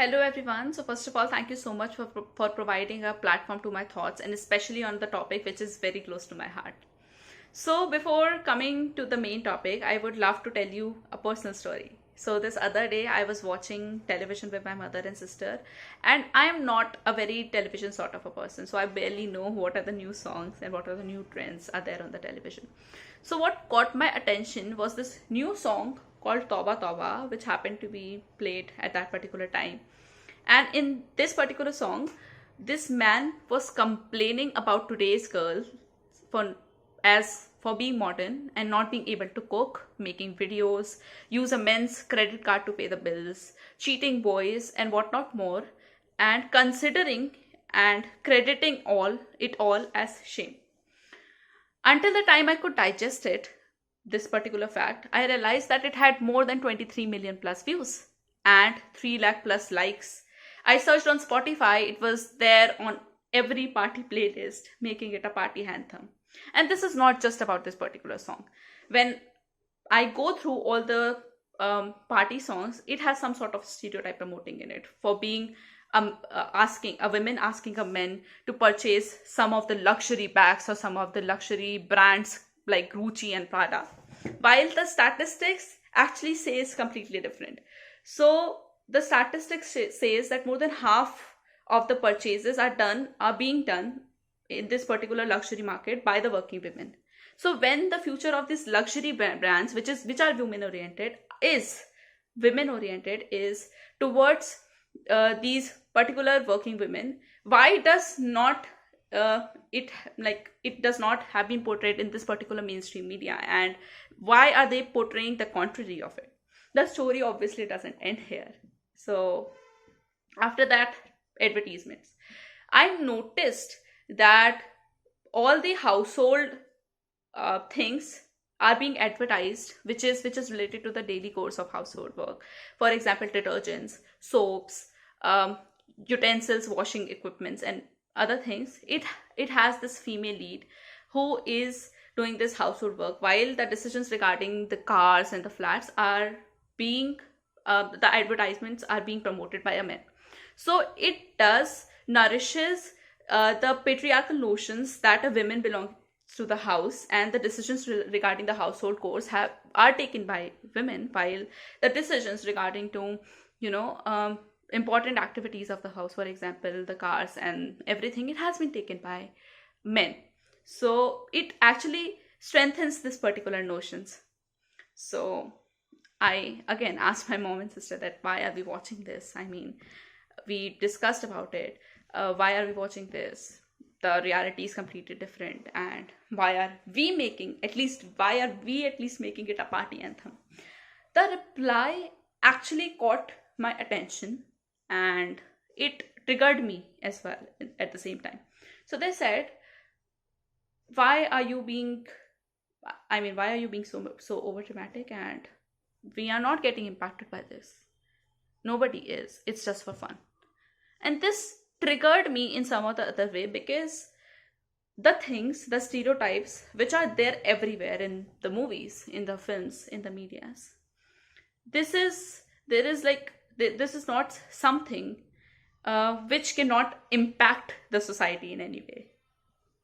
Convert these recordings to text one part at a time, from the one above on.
Hello everyone. So first of all, thank you so much for providing a platform to my thoughts, and especially on the topic which is very close to my heart. So before coming to the main topic, I would love to tell you a personal story. So this other day I was watching television with my mother and sister, and I am not a very television sort of a person. So I barely know what are the new songs and what are the new trends are there on the television. So what caught my attention was this new song called Toba Toba, which happened to be played at that particular time. And in this particular song, this man was complaining about today's girl for for being modern and not being able to cook, making videos, use a men's credit card to pay the bills, cheating boys and whatnot more, and considering and crediting all as shame. Until the time I could digest this particular fact, I realized that it had more than 23 million plus views and 3 lakh plus likes. I searched on Spotify, it was there on every party playlist, making it a party anthem. And this is not just about this particular song. When I go through all the party songs, it has some sort of stereotype promoting in it for being asking a women asking a men to purchase some of the luxury bags or some of the luxury brands like Gucci and Prada, while the statistics actually says completely different. So the statistics says that more than half of the purchases are being done in this particular luxury market by the working women. So when the future of these luxury brands, which are women oriented, is towards these particular working women, why does not it does not have been portrayed in this particular mainstream media, and why are they portraying the contrary of it? The story obviously doesn't end here. So after that, advertisements, I noticed that all the household things are being advertised, which is related to the daily course of household work. For example, detergents, soaps, utensils, washing equipments, and other things. It has this female lead who is doing this household work, while the decisions regarding the cars and the flats are being the advertisements are being promoted by a man. So it does nourishes the patriarchal notions that a women belong to the house, and the decisions regarding the household chores are taken by women, while the decisions regarding to important activities of the house, for example the cars and everything, it has been taken by men. So it actually strengthens this particular notions. So I again asked my mom and sister that why are we watching this? I mean, we discussed about it. Why are we watching this? The reality is completely different, and why are we at least making it a party anthem? The reply actually caught my attention, and it triggered me as well at the same time. So they said, why are you being so over dramatic, and we are not getting impacted by this. Nobody is. It's just for fun. And this triggered me in some or the other way, because the stereotypes which are there everywhere in the movies, in the films, in the medias, this is not something which cannot impact the society in any way.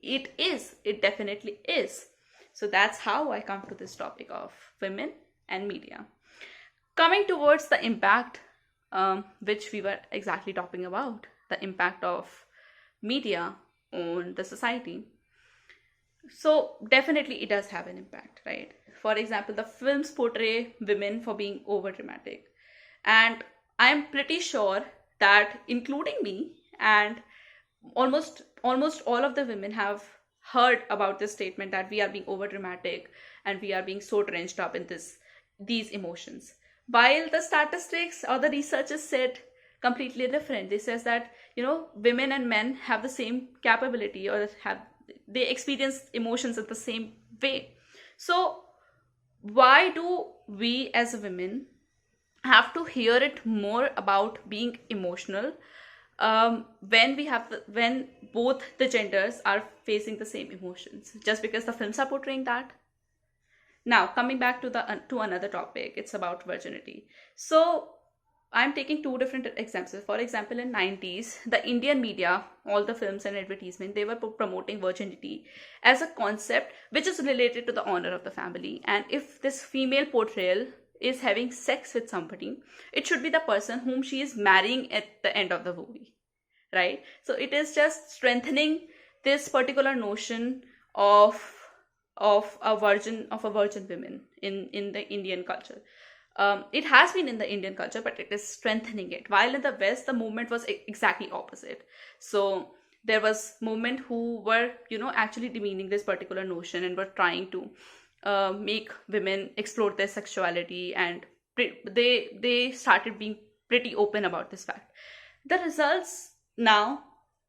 It definitely is. So that's how I come to this topic of women and media. Coming towards the impact, which we were exactly talking about, the impact of media on the society. So definitely it does have an impact, right? For example, the films portray women for being over dramatic, and I am pretty sure that, including me, and almost all of the women have heard about this statement that we are being over dramatic and we are being so drenched up in these emotions, while the statistics or the researchers said completely different. They says that women and men have the same capability, or they experience emotions in the same way. So why do we as women have to hear it more about being emotional, when both the genders are facing the same emotions, just because the films are portraying that? Now coming back to another topic, it's about virginity. So I'm taking two different examples. For example, in 90s, the Indian media, all the films and advertisement, they were promoting virginity as a concept which is related to the honor of the family. And if this female portrayal is having sex with somebody, it should be the person whom she is marrying at the end of the movie, right? So it is just strengthening this particular notion of a virgin woman in the Indian culture. It has been in the Indian culture, but it is strengthening it. While in the West, the movement was exactly opposite. So there was movement who were, actually demeaning this particular notion and were trying to make women explore their sexuality, and they started being pretty open about this fact. The results now,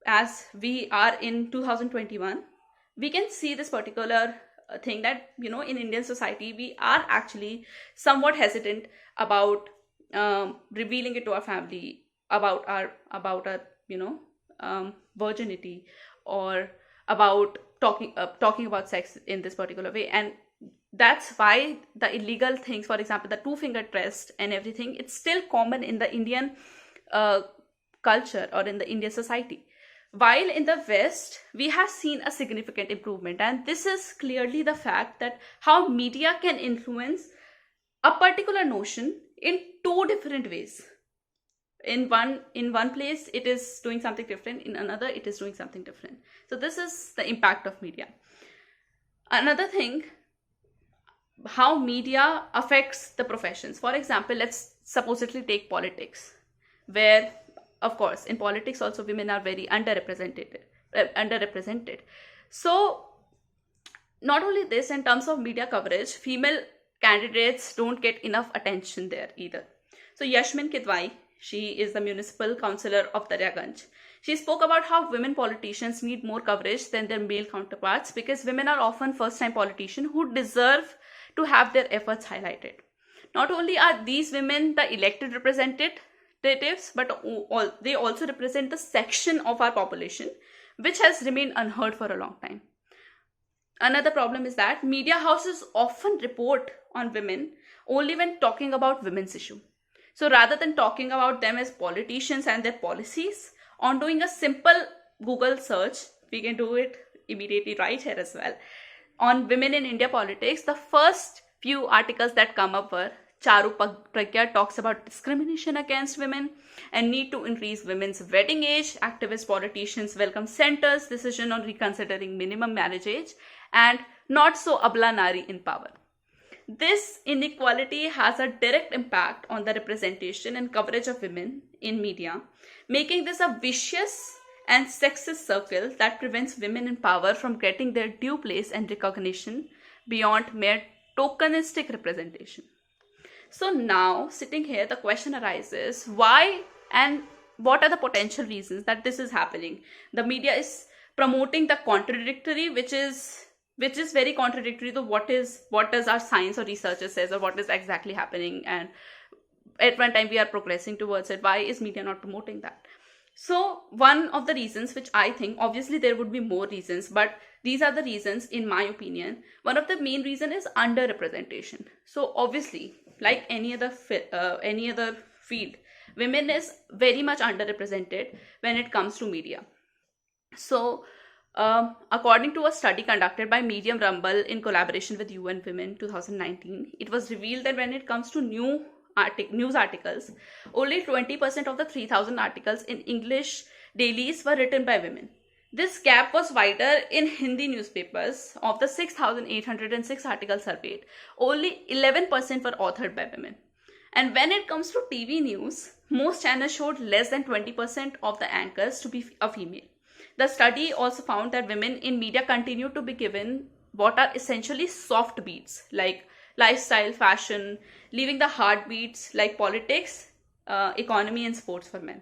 as we are in 2021, we can see this particular thing that, in Indian society, we are actually somewhat hesitant about revealing it to our family about our virginity, or about talking about sex in this particular way. And that's why the illegal things, for example, the two-finger test and everything, it's still common in the Indian culture or in the Indian society. While in the West, we have seen a significant improvement, and this is clearly the fact that how media can influence a particular notion in two different ways. In one place, it is doing something different. In another, it is doing something different. So this is the impact of media. Another thing, how media affects the professions. For example, let's supposedly take politics, where, of course, in politics also women are very underrepresented. So not only this, in terms of media coverage, female candidates don't get enough attention there either. So Yasmin Kidwai, she is the municipal councillor of Daryaganj. She spoke about how women politicians need more coverage than their male counterparts, because women are often first-time politicians who deserve to have their efforts highlighted. Not only are these women the elected representatives, but they also represent the section of our population which has remained unheard for a long time. Another problem is that media houses often report on women only when talking about women's issue. So rather than talking about them as politicians and their policies, on doing a simple Google search, we can do it immediately right here as well, on women in India politics, the first few articles that come up were Charu Pragya talks about discrimination against women and need to increase women's wedding age, activist politicians welcome center's decision on reconsidering minimum marriage age, and not so abla nari in power. This inequality has a direct impact on the representation and coverage of women in media, making this a vicious and sexist circle that prevents women in power from getting their due place and recognition beyond mere tokenistic representation. So now, sitting here, the question arises, why and what are the potential reasons that this is happening? The media is promoting the contradictory, which is very contradictory to what does our science or researcher says, or what is exactly happening, and at one time we are progressing towards it. Why is media not promoting that? So one of the reasons, which I think, obviously there would be more reasons, but these are the reasons in my opinion. One of the main reason is underrepresentation. So obviously, like any other field, women is very much underrepresented when it comes to media. So according to a study conducted by Medium Rumble in collaboration with UN Women 2019, it was revealed that when it comes to news articles, only 20% of the 3,000 articles in English dailies were written by women. This gap was wider in Hindi newspapers. Of the 6,806 articles surveyed, only 11% were authored by women. And when it comes to TV news, most channels showed less than 20% of the anchors to be a female. The study also found that women in media continue to be given what are essentially soft beats like lifestyle, fashion, leaving the hard beats like politics, economy and sports for men.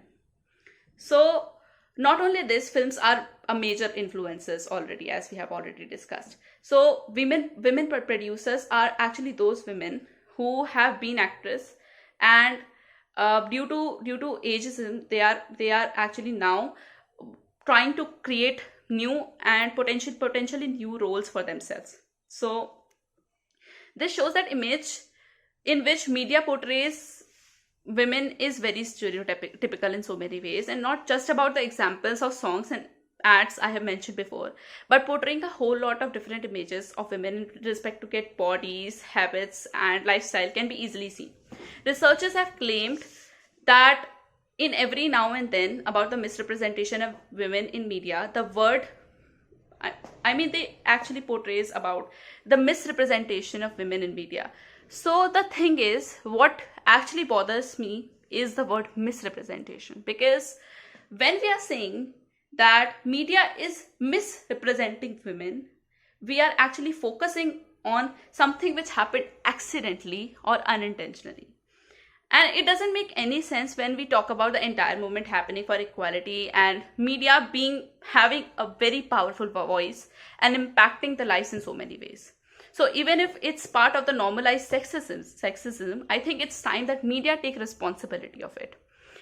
So not only this, films are a major influences already, as we have already discussed. So women producers are actually those women who have been actors, and due to ageism, they are actually now trying to create new and potentially new roles for themselves. So this shows that image in which media portrays women is very stereotypical in so many ways, and not just about the examples of songs and ads I have mentioned before, but portraying a whole lot of different images of women in respect to get bodies, habits, and lifestyle can be easily seen. Researchers have claimed that in every now and then about the misrepresentation of women in media, the word they actually portrays about the misrepresentation of women in media. So the thing is, what actually bothers me is the word misrepresentation, because when we are saying that media is misrepresenting women, we are actually focusing on something which happened accidentally or unintentionally. And it doesn't make any sense when we talk about the entire movement happening for equality and media having a very powerful voice and impacting the lives in so many ways. So even if it's part of the normalized sexism, I think it's time that media take responsibility of it.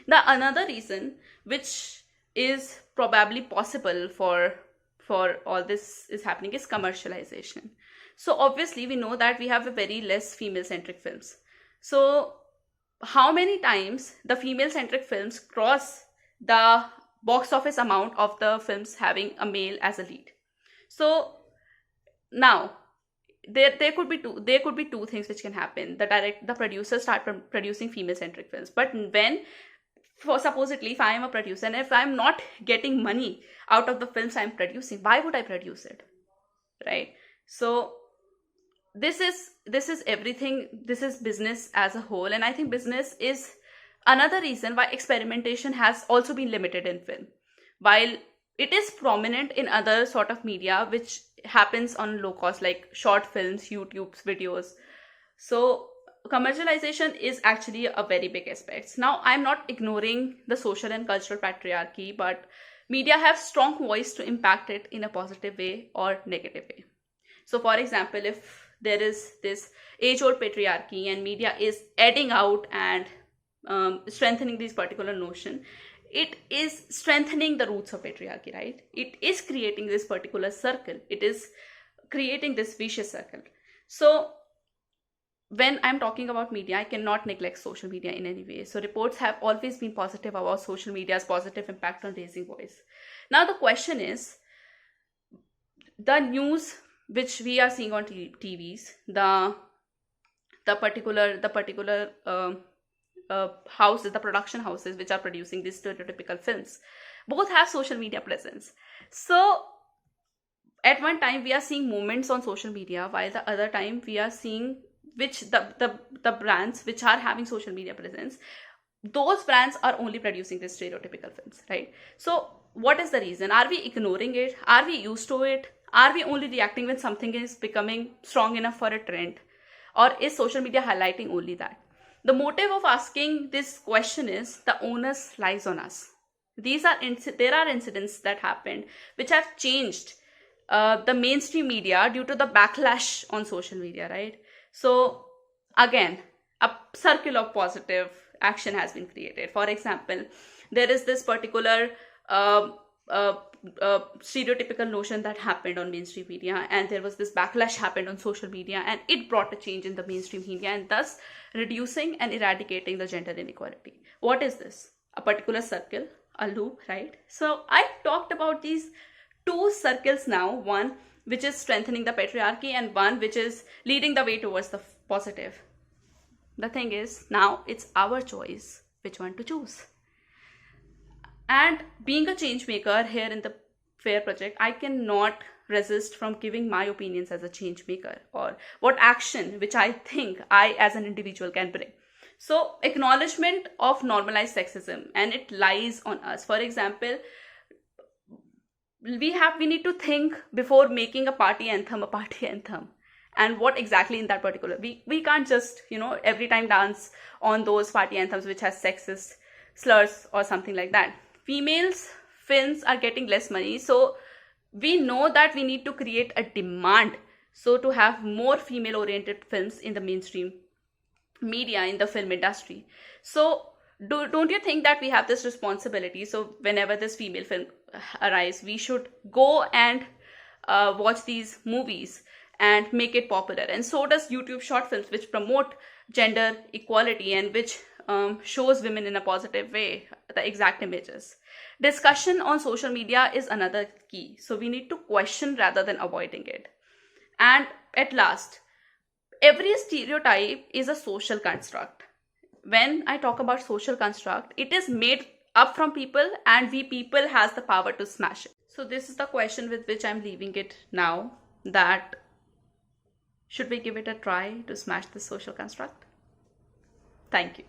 The another reason which is probably possible for all this is happening is commercialization. So obviously we know that we have a very less female-centric films. So how many times the female-centric films cross the box office amount of the films having a male as a lead? So now there could be two things which can happen. The producers start producing female-centric films, but when supposedly if I am a producer and if I'm not getting money out of the films I'm producing, why would I produce it, right? So this is everything. This is business as a whole, and I think business is another reason why experimentation has also been limited in film, while it is prominent in other sort of media which happens on low cost, like short films, YouTube's videos. So commercialization is actually a very big aspect. Now I'm not ignoring the social and cultural patriarchy, but media have strong voice to impact it in a positive way or negative way. So for example, if there is this age-old patriarchy and media is adding out and strengthening this particular notion, it is strengthening the roots of patriarchy, right? It is creating this particular circle. It is creating this vicious circle. So when I'm talking about media, I cannot neglect social media in any way. So reports have always been positive about social media's positive impact on raising voice. Now the question is, the news which we are seeing on TVs, the particular houses, the production houses which are producing these stereotypical films, both have social media presence. So at one time we are seeing movements on social media, while the other time we are seeing which the brands which are having social media presence, those brands are only producing these stereotypical films, right? So what is the reason? Are we ignoring it? Are we used to it? Are we only reacting when something is becoming strong enough for a trend? Or is social media highlighting only that? The motive of asking this question is the onus lies on us. There are incidents that happened which have changed the mainstream media due to the backlash on social media, right? So again, a circle of positive action has been created. For example, there is this particular stereotypical notion that happened on mainstream media, and there was this backlash happened on social media, and it brought a change in the mainstream media, and thus reducing and eradicating the gender inequality. What is this? A particular circle, a loop, right? So I talked about these two circles now, one which is strengthening the patriarchy and one which is leading the way towards the positive. The thing is, now it's our choice which one to choose. And being a change maker here in the FAIR project, I cannot resist from giving my opinions as a change maker, or what action which I think I as an individual can bring. So acknowledgement of normalized sexism, and it lies on us. For example, we need to think before making a party anthem, and what exactly in that particular, we can't just every time dance on those party anthems which has sexist slurs or something like that. Females films are getting less money, so we know that we need to create a demand so to have more female oriented films in the mainstream media, in the film industry. So don't you think that we have this responsibility? So whenever this female film arrives, we should go and watch these movies and make it popular. And so does YouTube short films, which promote gender equality and which shows women in a positive way, the exact images. Discussion on social media is another key. So we need to question rather than avoiding it. And at last, every stereotype is a social construct. When I talk about social construct, it is made up from people, and we people has the power to smash it. So this is the question with which I'm leaving it now, that should we give it a try to smash this social construct? Thank you.